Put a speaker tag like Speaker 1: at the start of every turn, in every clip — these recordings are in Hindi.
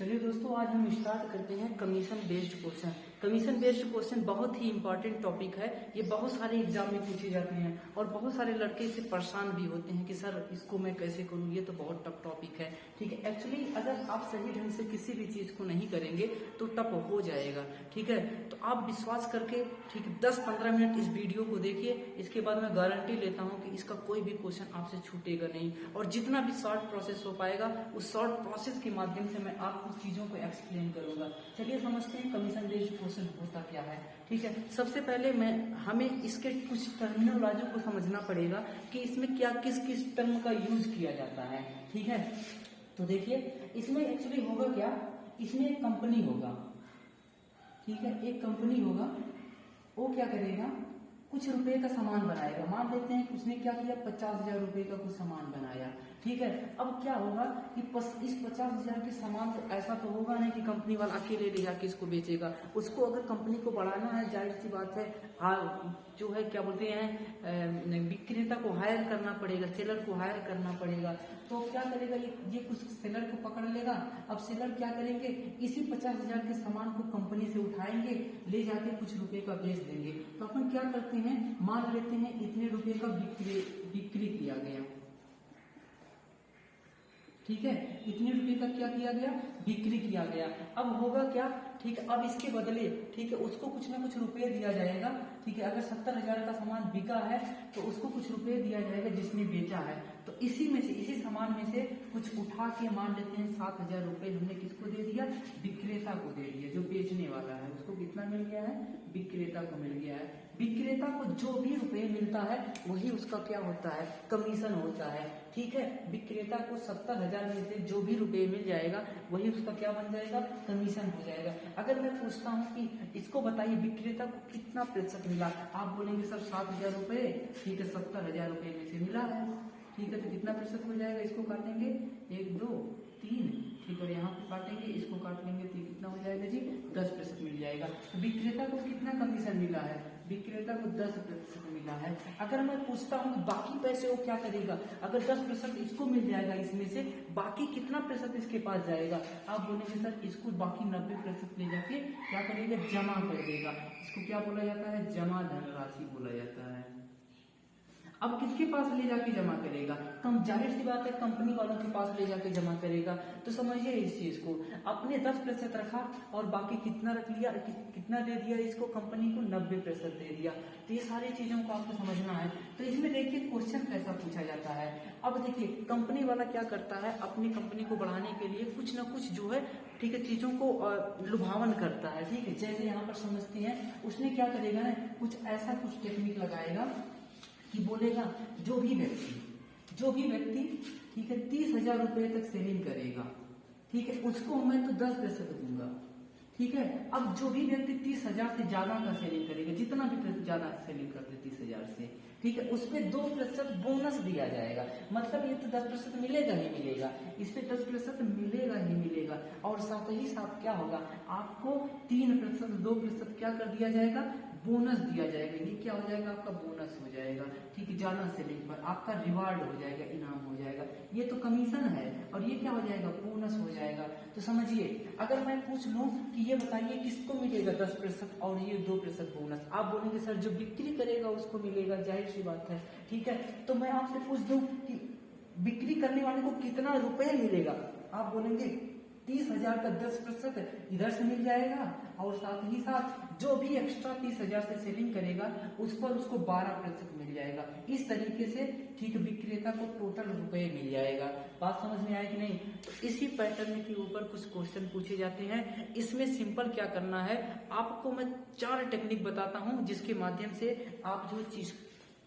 Speaker 1: चलिए दोस्तों, आज हम स्टार्ट करते हैं commission based question. Commission based question बहुत ही इंपॉर्टेंट टॉपिक है। ये बहुत सारे एग्जाम में पूछे जाते हैं और बहुत सारे लड़के इससे परेशान भी होते हैं कि सर इसको मैं कैसे करूं, ये तो बहुत टफ टॉपिक है। ठीक है, एक्चुअली अगर आप सही ढंग से किसी भी चीज को नहीं करेंगे तो टफ हो जाएगा। ठीक है, तो आप विश्वास करके ठीक 10-15 मिनट इस वीडियो को देखिए। इसके बाद मैं गारंटी लेता हूँ कि इसका कोई भी क्वेश्चन आपसे छूटेगा नहीं, और जितना भी शॉर्ट प्रोसेस हो पाएगा उस शॉर्ट प्रोसेस के माध्यम से मैं आपको चीजों को एक्सप्लेन करूंगा। चलिए समझते हैं कमीशन बेस्ड क्वेश्चन होता क्या है। ठीक है, सबसे पहले हमें इसके कुछ टर्मिनोलॉजी को समझना पड़ेगा कि इसमें क्या किस किस टर्म का यूज किया जाता है। ठीक है, तो देखिए इसमें एक्चुअली होगा क्या, इसमें एक कंपनी होगा। ठीक है, एक कंपनी होगा, वो क्या करेगा, कुछ रुपए का सामान बनाएगा। मान लेते हैं कि उसने क्या किया, 50,000 रुपए का कुछ सामान बनाया। ठीक है, अब क्या होगा कि इस 50,000 के सामान तो ऐसा तो होगा नहीं कि कंपनी वाला अकेले ले जाके इसको बेचेगा। उसको अगर कंपनी को बढ़ाना है, जाहिर सी बात है, जो है क्या बोलते हैं, विक्रेता को हायर करना पड़ेगा, सेलर को हायर करना पड़ेगा। तो क्या करेगा, ये कुछ सेलर को पकड़ लेगा। अब सेलर क्या करेंगे, इसी 50,000 के सामान को कंपनी से उठाएंगे, ले जाके कुछ रुपए का बेच देंगे। तो अपन क्या करते हैं, मान लेते हैं इतने रुपए का बिक्री किया गया। ठीक है, इतने रुपए का क्या किया गया, बिक्री किया गया। अब होगा क्या, ठीक है, अब इसके बदले ठीक है उसको कुछ ना कुछ रुपए दिया जाएगा। ठीक है, अगर 70,000 का सामान बिका है तो उसको कुछ रुपए दिया जाएगा जिसने बेचा है। तो इसी में से, इसी सामान में से कुछ उठा के मान लेते हैं 7,000 रुपए हमने किसको दे दिया, विक्रेता को दे दिया। जो बेचने वाला है उसको कितना मिल गया है, विक्रेता को मिल गया है। विक्रेता को जो भी रुपए मिलता है वही उसका क्या होता है, कमीशन होता है। ठीक है, विक्रेता को 70,000 में से जो भी रुपए मिल जाएगा वही उसका क्या बन जाएगा, कमीशन हो जाएगा। अगर मैं पूछता हूँ कि इसको बताइए विक्रेता को कितना प्रतिशत मिला, आप बोलेंगे सर 7,000 रुपए। ठीक है, 70,000 रुपए में से मिला है। ठीक है, तो कितना प्रतिशत हो जाएगा, इसको काटेंगे 1, 2, 3। ठीक है, और यहाँ पे काटेंगे, इसको काट लेंगे तो कितना हो जाएगा जी, 10% मिल जाएगा। तो विक्रेता को कितना कमीशन मिला है, विक्रेता को 10% मिला है। अगर मैं पूछता हूँ कि बाकी पैसे वो क्या करेगा, अगर 10% इसको मिल जाएगा, इसमें से बाकी कितना प्रतिशत इसके पास जाएगा, आप बोलेंगे सर इसको बाकी 90% ले जाके क्या करेगा, जमा कर देगा। इसको क्या बोला जाता है, जमा धनराशि बोला जाता है। अब किसके पास ले जाके जमा करेगा, कम जाहिर सी बात है कंपनी वालों के पास ले जाके जमा करेगा। तो समझिए इस चीज को, अपने 10% रखा और बाकी कितना रख लिया, कितना दे दिया इसको, कंपनी को 90% दे दिया। तो ये सारी चीजों को आपको समझना है। तो इसमें देखिए क्वेश्चन कैसा पूछा जाता है। अब देखिए कंपनी वाला क्या करता है, अपनी कंपनी को बढ़ाने के लिए कुछ ना कुछ जो है, ठीक है, चीजों को लुभावन करता है। ठीक है, जैसे यहाँ पर समझते हैं, उसने क्या करेगा ना, कुछ ऐसा कुछ टेक्निक लगाएगा कि बोलेगा जो भी व्यक्ति ठीक है 30,000 रुपए तक सेलिंग करेगा, ठीक है, उसको मैं तो 10% दूंगा। ठीक है, अब जो भी व्यक्ति 30,000 से ज्यादा का सेलिंग करेगा, जितना भी ज्यादा सेलिंग करते 30,000 से, ठीक है, उस पे 2% बोनस दिया जाएगा। मतलब ये तो 10% मिलेगा ही मिलेगा, इस पे 10% मिलेगा ही मिलेगा। और साथ ही साथ क्या होगा, आपको 3%, 2% क्या कर दिया जाएगा, बोनस दिया जाएगा। ये क्या हो जाएगा, आपका बोनस हो जाएगा। ठीक है, ज्यादा सेलिंग पर आपका रिवार्ड हो जाएगा, इनाम हो जाएगा। ये तो कमीशन है, और ये क्या हो जाएगा, बोनस हो जाएगा। तो समझिए, अगर मैं पूछ लूं कि ये बताइए किसको मिलेगा 10% और ये 2% बोनस, आप बोलेंगे सर जो बिक्री करेगा उसको मिलेगा, जाहिर सी बात है। ठीक है, तो मैं आपसे पूछ दूं कि बिक्री करने वाले को कितना रुपए मिलेगा, आप बोलेंगे 30,000 का 10% इधर से मिल जाएगा, और साथ ही साथ जो भी एक्स्ट्रा 30,000 से सेलिंग करेगा उस पर उसको 12% मिल जाएगा। इस तरीके से ठीक विक्रेता को टोटल रुपए मिल जाएगा। बात समझ में आया कि नहीं। तो इसी पैटर्न के ऊपर कुछ क्वेश्चन पूछे जाते हैं। इसमें सिंपल क्या करना है, आपको मैं 4 टेक्निक बताता हूं जिसके माध्यम से आप जो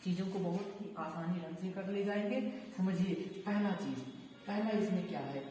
Speaker 1: चीजों को बहुत ही आसानी ढंग से कर ले जाएंगे। समझिए, पहला इसमें क्या है,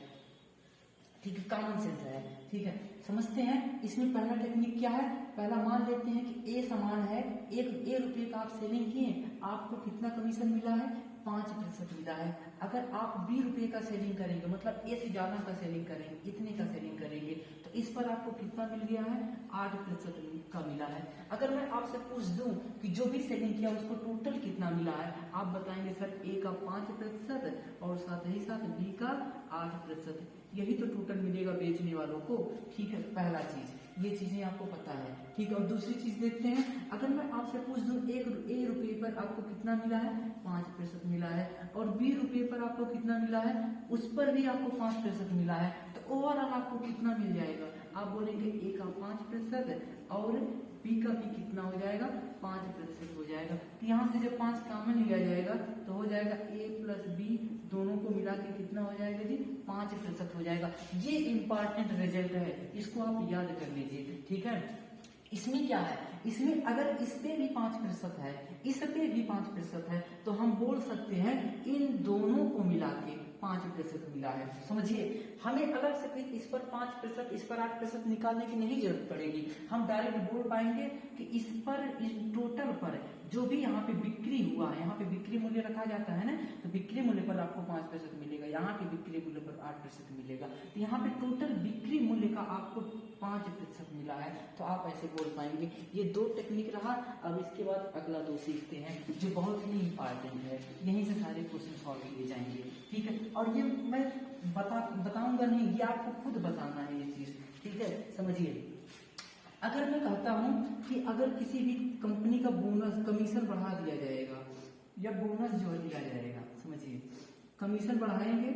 Speaker 1: ठीक है, कॉमन सेंस है। ठीक है, समझते हैं इसमें पहला टेक्निक क्या है। पहला मान लेते हैं कि ए सामान है, एक रुपये का आप सेलिंग किए, आपको कितना कमीशन मिला है, 5% मिला है। अगर आप 20 रुपये का सेलिंग करेंगे, मतलब ए से ज्यादा का सेलिंग करेंगे, इतने का सेलिंग करेंगे, तो इस पर आपको कितना मिल गया है, 8% का मिला है। अगर मैं आपसे पूछ दूं कि जो भी सेलिंग किया उसको टोटल कितना मिला है, आप बताएंगे सर ए का 5% और साथ ही साथ बी का 8%, यही तो टोटल मिलेगा बेचने वालों को। ठीक है, पहला चीज ये चीजें आपको पता है। ठीक है, और दूसरी चीज देखते हैं, अगर मैं आपसे पूछ दूं एक रुपये पर आपको कितना मिला है, 5% मिला है, और बी रुपये पर आपको कितना मिला है, उस पर भी आपको 5% मिला है, तो ओवरऑल आपको कितना मिल जाएगा, आप बोलेंगे ए का 5% और बी का भी कितना हो जाएगा, 5% हो जाएगा। तो यहाँ से जब 5 कॉमन लिया जाएगा तो हो जाएगा ए प्लस बी, दोनों को मिला के कितना हो जाएगा जी, 5% हो जाएगा। ये इंपॉर्टेंट रिजल्ट है, इसको आप याद कर लीजिए। ठीक है, इसमें क्या है, इसमें अगर इस पे भी 5% है, इस पे भी 5% है, तो हम बोल सकते हैं इन दोनों को मिला के 5% मिला है। समझिए, हमें अलग से फिर इस पर 5%, इस पर 8% निकालने की नहीं जरूरत पड़ेगी। हम डायरेक्ट बोल पाएंगे कि इस पर, इस टोटल पर जो भी यहाँ पे बिक्री हुआ है, यहाँ पे बिक्री मूल्य रखा जाता है ना, तो बिक्री मूल्य पर आपको 5% मिलेगा, यहाँ के बिक्री मूल्य पर 8% मिलेगा। तो यहाँ पे टोटल बिक्री मूल्य का आपको 5% मिला है, तो आप ऐसे बोल पाएंगे। ये 2 टेक्निक रहा। अब इसके बाद अगला 2 सीखते हैं, जो बहुत ही इंपॉर्टेंट है, यहीं से सारे क्वेश्चन सॉल्व किए जाएंगे। ठीक है, और ये मैं बताऊंगा नहीं, ये आपको खुद बताना है ये चीज। ठीक है, समझिए, अगर मैं कहता हूं कि अगर किसी भी कंपनी का बोनस, कमीशन बढ़ा दिया जाएगा, या बोनस जो है दिया जाएगा, समझिए कमीशन बढ़ाएंगे,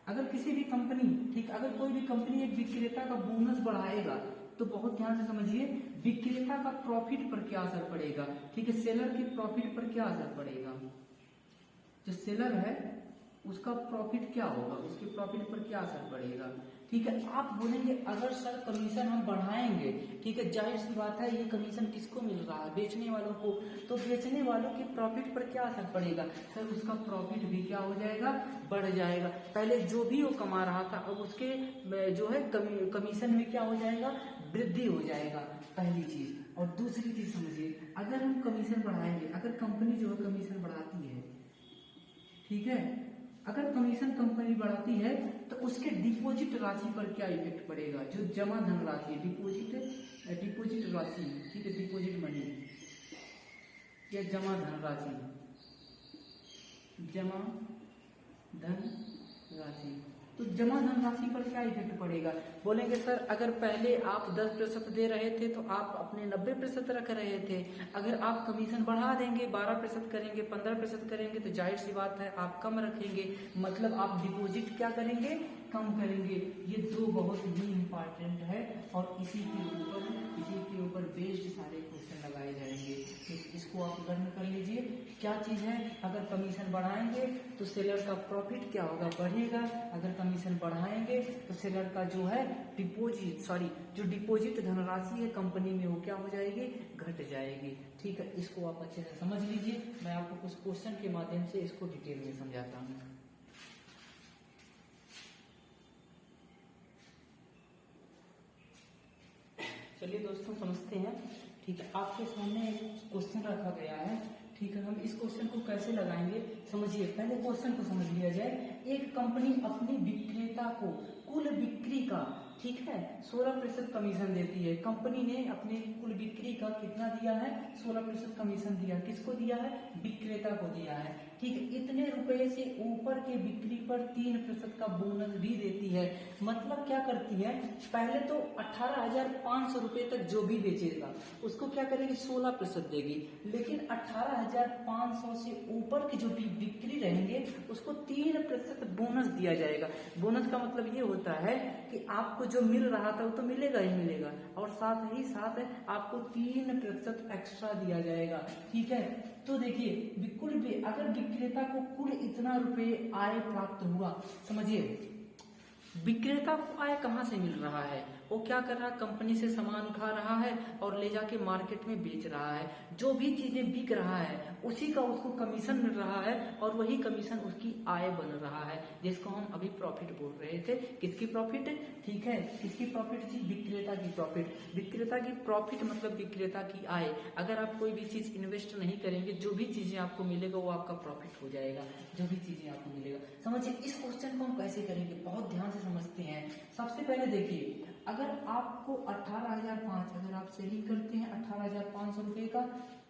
Speaker 1: अगर किसी भी कंपनी, ठीक, अगर कोई भी कंपनी एक विक्रेता का बोनस बढ़ाएगा, तो बहुत ध्यान से समझिए, विक्रेता का प्रॉफिट पर क्या असर पड़ेगा। ठीक है, सेलर के प्रॉफिट पर क्या असर पड़ेगा, जो सेलर है उसका प्रॉफिट क्या होगा, उसके प्रॉफिट पर क्या असर पड़ेगा। ठीक है, आप बोलेंगे अगर सर कमीशन हम बढ़ाएंगे, ठीक है, जाहिर सी बात है ये कमीशन किसको मिल रहा है, बेचने वालों को, तो बेचने वालों के प्रॉफिट पर क्या असर पड़ेगा, सर उसका प्रॉफिट भी क्या हो जाएगा, बढ़ जाएगा। पहले जो भी वो कमा रहा था, अब उसके जो है कमीशन में क्या हो जाएगा, वृद्धि हो जाएगा, पहली चीज। और दूसरी चीज समझिए, अगर हम कमीशन बढ़ाएंगे, अगर कंपनी जो है कमीशन बढ़ाती है, ठीक है, अगर कमीशन कंपनी बढ़ाती है, तो उसके डिपॉजिट राशि पर क्या इफेक्ट पड़ेगा, जो जमा धन राशि, डिपॉजिट राशि, ठीक है, डिपॉजिट मनी या जमा धन राशि, जमा धन राशि, तो जमा धन राशि पर क्या इफेक्ट पड़ेगा। बोलेंगे सर अगर पहले आप 10% दे रहे थे तो आप अपने 90% रख रहे थे, अगर आप कमीशन बढ़ा देंगे, 12% करेंगे, 15% करेंगे, तो जाहिर सी बात है आप कम रखेंगे, मतलब आप डिपॉजिट क्या करेंगे, कम करेंगे। ये 2 बहुत ही इंपॉर्टेंट है, और इसी के ऊपर बेस्ड सारे क्वेश्चन लगाए जाएंगे। तो इसको आप लर्न कर लीजिए। क्या चीज है, अगर कमीशन बढ़ाएंगे तो सेलर का प्रॉफिट क्या होगा, बढ़ेगा, अगर कमीशन बढ़ाएंगे तो सेलर का जो है जो डिपॉजिट धनराशि है कंपनी में, वो क्या हो जाएगी, घट जाएगी। ठीक है, इसको आप अच्छे से समझ लीजिए। मैं आपको कुछ क्वेश्चन के माध्यम से इसको डिटेल में समझाता हूँ। चलिए दोस्तों समझते हैं। ठीक है, आपके सामने एक क्वेश्चन रखा गया है। ठीक है, हम इस क्वेश्चन को कैसे लगाएंगे, समझिए। पहले क्वेश्चन को समझ लिया जाए। एक कंपनी अपनी विक्रेता को कुल बिक्री का, ठीक है, 16% कमीशन देती है। कंपनी ने अपने कुल बिक्री का कितना दिया है, 16% कमीशन दिया। किसको दिया है, विक्रेता को दिया है। ठीक है, इतने रुपए से ऊपर के बिक्री पर 3% का बोनस भी देती है। मतलब क्या करती है, पहले तो 18,500 रुपए तक जो भी बेचेगा उसको क्या करेगी, 16% देगी, लेकिन 18,500 से ऊपर की जो भी बिक्री रहेंगे उसको 3% बोनस दिया जाएगा। बोनस का मतलब ये होता है कि आपको जो मिल रहा था वो तो मिलेगा ही मिलेगा, और साथ ही साथ आपको 3% एक्स्ट्रा दिया जाएगा। ठीक है, तो देखिए बिल्कुल भी अगर विक्रेता को कुल इतना रुपए आय प्राप्त हुआ, समझिए विक्रेता को आय कहाँ से मिल रहा है, वो क्या कर रहा है, कंपनी से सामान उठा रहा है और ले जाके मार्केट में बेच रहा है। जो भी चीजें बिक रहा है उसी का उसको कमीशन मिल रहा है, और वही कमीशन उसकी आय बन रहा है, जिसको हम अभी प्रॉफिट बोल रहे थे। किसकी प्रॉफिट, ठीक है, किसकी प्रॉफिट जी, विक्रेता की प्रॉफिट। विक्रेता की प्रॉफिट मतलब विक्रेता की आय। अगर आप कोई भी चीज इन्वेस्ट नहीं करेंगे, जो भी चीजें आपको मिलेगा वो आपका प्रॉफिट हो जाएगा, जो भी चीजें आपको मिलेगा। समझिए इस क्वेश्चन को हम कैसे करेंगे, बहुत ध्यान से समझते हैं। सबसे पहले देखिए, अगर आपको 18,500 अगर आप सेलिंग करते हैं 18,500 रुपए का,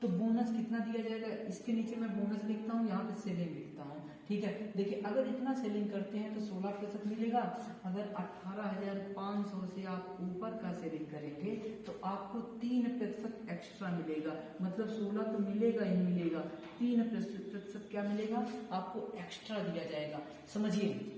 Speaker 1: तो बोनस कितना दिया जाएगा, इसके नीचे मैं बोनस लिखता हूँ, यहाँ पे सेलिंग लिखता हूँ। ठीक है, देखिए अगर इतना सेलिंग करते हैं तो 16% मिलेगा। अगर 18,500 से आप ऊपर का सेलिंग करेंगे तो आपको 3% एक्स्ट्रा मिलेगा, मतलब 16 तो मिलेगा ही मिलेगा, 3% क्या मिलेगा आपको एक्स्ट्रा दिया जाएगा। समझिए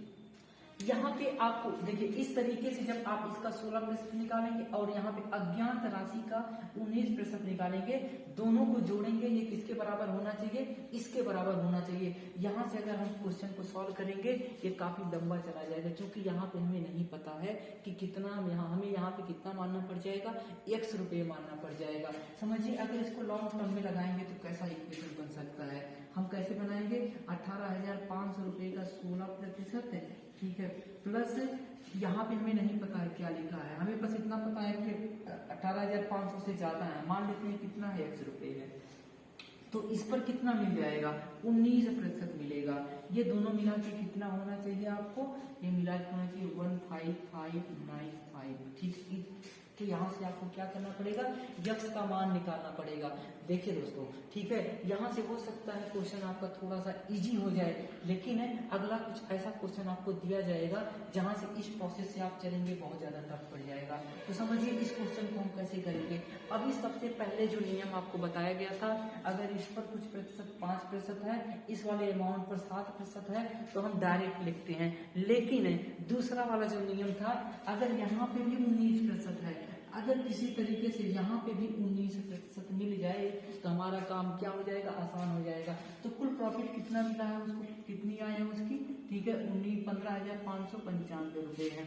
Speaker 1: यहाँ पे आपको देखिए इस तरीके से जब आप इसका 16% निकालेंगे और यहाँ पे अज्ञात राशि का 19% निकालेंगे, दोनों को जोड़ेंगे, ये किसके बराबर होना चाहिए, इसके बराबर होना चाहिए। यहाँ से अगर हम क्वेश्चन को सॉल्व करेंगे ये काफी लंबा चला जाएगा, क्योंकि यहाँ पे हमें नहीं पता है कि कितना हमें यहाँ पे कितना मानना पड़ जाएगा, x रुपये मानना पड़ जाएगा। समझिए अगर इसको लॉन्ग टर्म में लगाएंगे तो कैसा इक्वेशन बन सकता है, हम कैसे बनाएंगे, 18,500 रुपये का 16% है, ठीक है, प्लस यहाँ पे हमें नहीं पता है क्या लिखा है, हमें बस इतना पता है कि 18,500 से ज्यादा है, मान लेते हैं कितना है, x रुपये है, तो इस पर कितना मिल जाएगा, 19% मिलेगा। ये दोनों मिला के कितना होना चाहिए आपको, ये मिला के होना चाहिए 15595, ठीक। तो यहाँ से आपको क्या करना पड़ेगा, यक्स का मान निकालना पड़ेगा। देखिए दोस्तों, ठीक है, यहाँ से हो सकता है क्वेश्चन आपका थोड़ा सा इजी हो जाए, लेकिन अगला कुछ ऐसा क्वेश्चन आपको दिया जाएगा जहाँ से इस प्रोसेस से आप चलेंगे बहुत ज्यादा टफ पड़ जाएगा। तो समझिए इस क्वेश्चन को हम कैसे करेंगे। अभी सबसे पहले जो नियम आपको बताया गया था, अगर इस पर कुछ प्रतिशत 5% है, इस वाले अमाउंट पर 7% है, तो हम डायरेक्ट लिखते हैं। लेकिन दूसरा वाला जो नियम था, अगर यहाँ पे भी 19% है, अगर किसी तरीके से यहाँ पे भी 19% मिल जाए तो हमारा काम क्या हो जाएगा, आसान हो जाएगा। तो कुल प्रॉफिट कितना मिला है उसको, कितनी आय है उसकी, ठीक है, 15,595 रुपए है।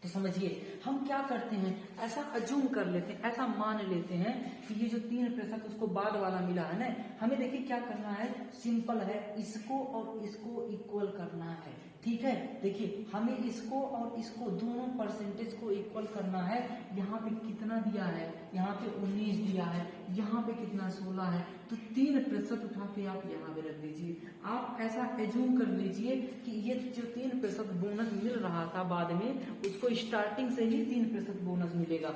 Speaker 1: तो समझिए हम क्या करते हैं, ऐसा अज्यूम कर लेते हैं, ऐसा मान लेते हैं कि ये जो 3% उसको बाद वाला मिला है ना, हमें देखिए क्या करना है, सिंपल है, इसको और इसको इक्वल करना है। ठीक है, देखिए हमें इसको और इसको दोनों परसेंटेज को इक्वल करना है। यहाँ पे कितना दिया है, यहाँ पे 19 दिया है, यहाँ पे कितना 16 है, तो 3% उठा के आप यहाँ पे रख दीजिए। आप ऐसा एज्यूम कर लीजिए कि ये जो 3% बोनस मिल रहा था बाद में, उसको स्टार्टिंग से ही 3% बोनस मिलेगा।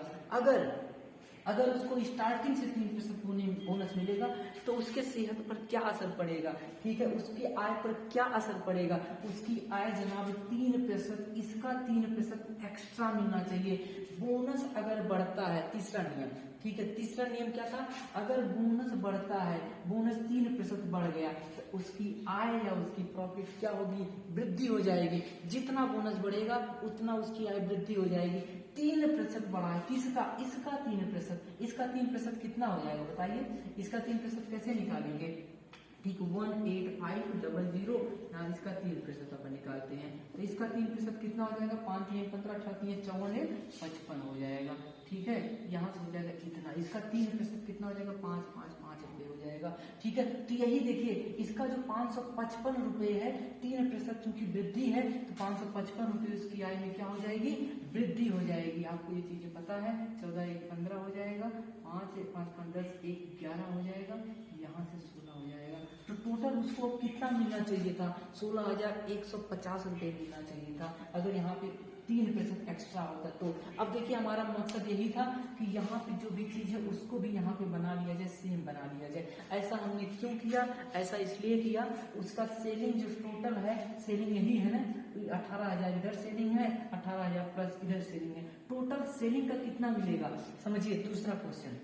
Speaker 1: अगर उसको स्टार्टिंग से 3% बोनस मिलेगा तो उसके सेहत पर क्या असर पड़ेगा, ठीक है, उसकी आय पर क्या असर पड़ेगा, उसकी आय जनाब 3%, इसका 3% एक्स्ट्रा मिलना चाहिए। बोनस अगर बढ़ता है, तीसरा नियम, ठीक है, तीसरा नियम क्या था, अगर बोनस बढ़ता है, बोनस 3% बढ़ गया तो उसकी आय या उसकी प्रॉफिट क्या होगी, वृद्धि हो जाएगी। जितना बोनस बढ़ेगा उतना उसकी आय वृद्धि हो जाएगी। 3% बढ़ा है, किसका, इसका 3%, इसका 3% कितना हो जाएगा बताइए, इसका 3% कैसे निकालेंगे, ठीक, 18500, यहाँ इसका 3% अपन निकालते हैं, तो इसका 3% कितना हो जाएगा, 5 3 15 18 3 54 55 हो जाएगा। ठीक है, यहाँ से हो जाएगा इतना, इसका 3% कितना हो जाएगा, 555 रुपए हो जाएगा। ठीक है, तो यही देखिए इसका जो 555 रुपए है, 3% चूंकि वृद्धि है तो 555 रुपए उसकी आय में क्या हो जाएगी, वृद्धि हो जाएगी। आपको ये चीजें पता है, 14 1 15 हो जाएगा, 5 5 5 10 1 11 हो जाएगा, यहाँ से 16 हो जाएगा। तो टोटल उसको कितना मिलना चाहिए था, 16,150 रुपए मिलना चाहिए था, अगर यहाँ पे 3% एक्स्ट्रा होता तो। अब देखिए हमारा मकसद यही था कि यहाँ पे जो भी चीज है उसको भी यहाँ पे बना लिया जाए, सेम बना लिया जाए। ऐसा हमने क्यों किया, ऐसा इसलिए किया, उसका सेलिंग जो टोटल है, सेलिंग यही है ना, 18,000 इधर सेलिंग है, 18,000 प्लस इधर सेलिंग है, टोटल सेलिंग का कितना मिलेगा। समझिए दूसरा क्वेश्चन,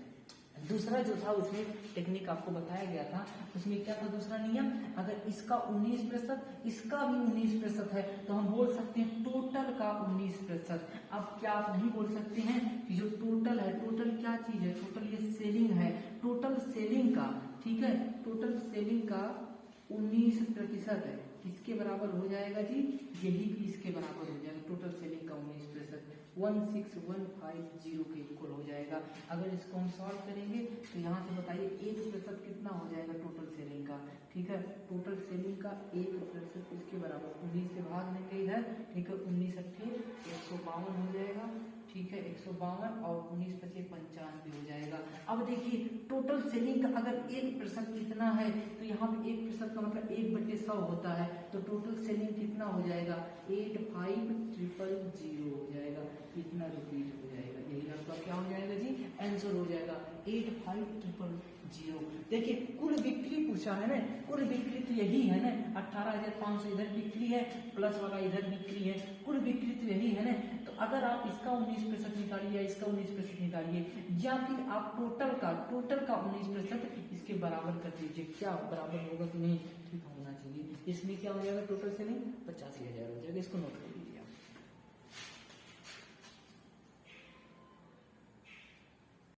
Speaker 1: दूसरा जो था उसमें टेक्निक आपको बताया गया था, उसमें क्या था दूसरा नियम, अगर इसका 19%, इसका भी 19% है तो हम बोल सकते हैं टोटल का 19%। अब क्या आप नहीं बोल सकते हैं कि जो टोटल है, टोटल क्या चीज है, टोटल ये सेलिंग है, टोटल सेलिंग का, ठीक है, टोटल सेलिंग का 19% है, किसके बराबर हो जाएगा जी, यही भी इसके बराबर हो जाएगा, टोटल सेलिंग का 19% 16150 के इक्वल हो जाएगा। अगर इसको हम सॉल्व करेंगे तो यहाँ से बताइए 1% कितना हो जाएगा टोटल सेलिंग का, ठीक है, टोटल सेलिंग का 1% इसके बराबर 19 से भाग देंगे इधर, ठीक है, 19 × 152 हो जाएगा, ठीक है 152 और 19 पचे 95 हो जाएगा। अब देखिए टोटल सेलिंग का अगर 1% कितना है तो यहाँ पे 1% का मतलब 1/100 होता है, तो टोटल सेलिंग कितना हो जाएगा 85,000 हो जाएगा, कितना रुपीज हो जाएगा, यही आपका क्या हो जाएगा जी आंसर हो जाएगा 85,000। देखिए कुल बिक्री पूछा है ना, कुल बिक्री तो यही है ना 18,500 इधर बिक्री है प्लस वाला इधर बिक्री है, कुल बिक्री तो यही है ना। तो अगर आप इसका 19% निकालिए या इसका 19% निकालिए या फिर आप टोटल का 19% इसके बराबर कर दीजिए, क्या बराबर होगा कि नहीं, ठीक होना चाहिए। इसमें क्या हो जाएगा टोटल सेलिंग 85,000 हो जाएगा, इसको नोट करिए।